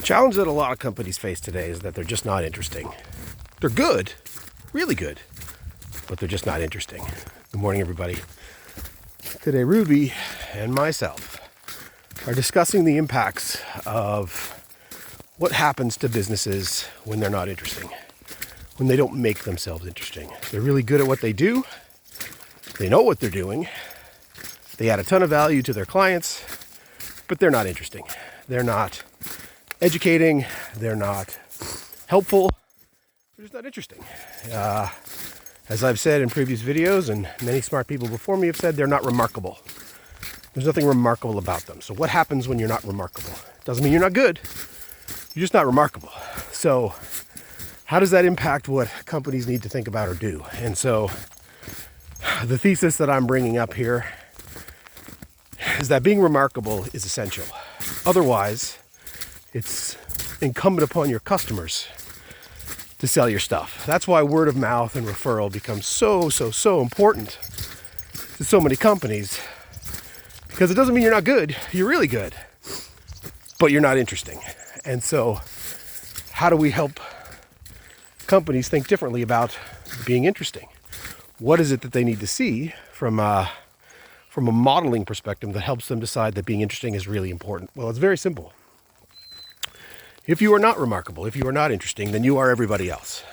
challenge that a lot of companies face today is that they're just not interesting. They're good, really good, but they're just not interesting. Good morning, everybody. Today, Ruby and myself are discussing the impacts of what happens to businesses when they're not interesting, when they don't make themselves interesting. They're really good at what they do. They know what they're doing. They add a ton of value to their clients, but they're not interesting. They're not educating. They're not helpful. They're just not interesting. As I've said in previous videos, and many smart people before me have said, they're not remarkable. There's nothing remarkable about them. So what happens when you're not remarkable? Doesn't mean you're not good. You're just not remarkable. So how does that impact what companies need to think about or do? And so the thesis that I'm bringing up here is that being remarkable is essential. Otherwise, it's incumbent upon your customers to sell your stuff. That's why word of mouth and referral becomes so important to so many companies, because it doesn't mean you're not good. You're really good, but you're not interesting. And so how do we help companies think differently about being interesting? What is it that they need to see from a modeling perspective that helps them decide that being interesting is really important? Well, it's very simple. If you are not remarkable, if you are not interesting, then you are everybody else.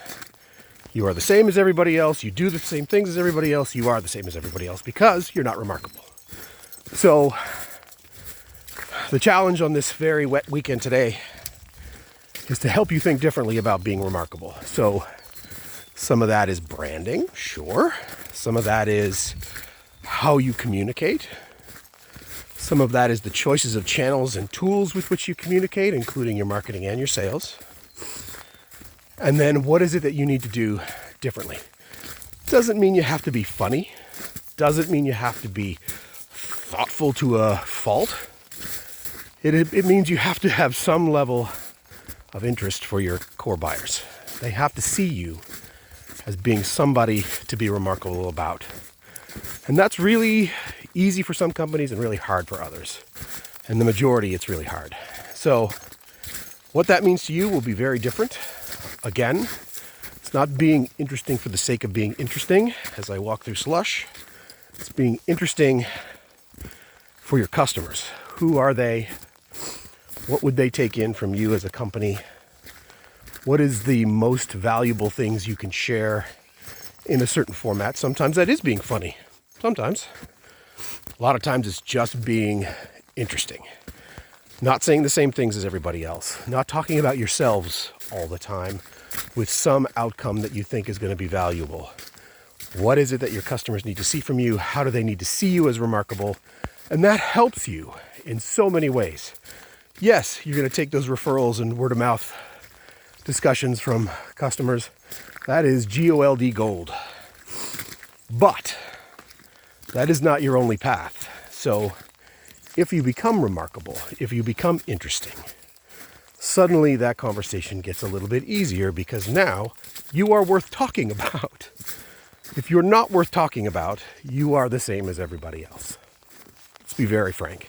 You are the same as everybody else. You do the same things as everybody else. You are the same as everybody else because you're not remarkable. So the challenge on this very wet weekend today is to help you think differently about being remarkable. So some of that is branding, sure. Some of that is how you communicate. Some of that is the choices of channels and tools with which you communicate, including your marketing and your sales. And then what is it that you need to do differently? Doesn't mean you have to be funny. Doesn't mean you have to be thoughtful to a fault. It means you have to have some level of interest for your core buyers. They have to see you as being somebody to be remarkable about. And that's really easy for some companies and really hard for others. And the majority, it's really hard. So what that means to you will be very different. Again, it's not being interesting for the sake of being interesting as I walk through slush. It's being interesting for your customers. Who are they? What would they take in from you as a company? What is the most valuable things you can share in a certain format? Sometimes that is being funny. Sometimes. A lot of times it's just being interesting. Not saying the same things as everybody else. Not talking about yourselves all the time with some outcome that you think is going to be valuable. What is it that your customers need to see from you? How do they need to see you as remarkable? And that helps you in so many ways. Yes, you're going to take those referrals and word of mouth discussions from customers. That is GOLD gold. But that is not your only path. So if you become remarkable, if you become interesting, suddenly that conversation gets a little bit easier because now you are worth talking about. If you're not worth talking about, you are the same as everybody else. Let's be very frank.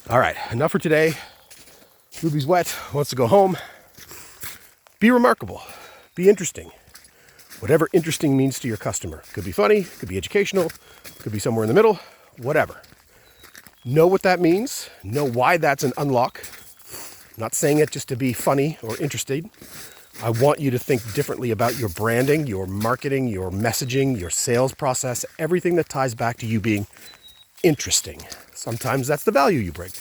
All right, enough for today. Ruby's wet, wants to go home. Be remarkable. Be interesting. Whatever interesting means to your customer. Could be funny, could be educational, could be somewhere in the middle, whatever. Know what that means. Know why that's an unlock. I'm not saying it just to be funny or interested. I want you to think differently about your branding, your marketing, your messaging, your sales process, everything that ties back to you being interesting. Sometimes that's the value you bring.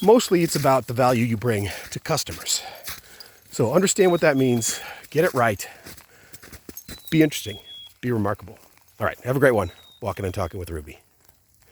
Mostly it's about the value you bring to customers. So understand what that means. Get it right. Be interesting. Be remarkable. All right. Have a great one. Walking and talking with Ruby.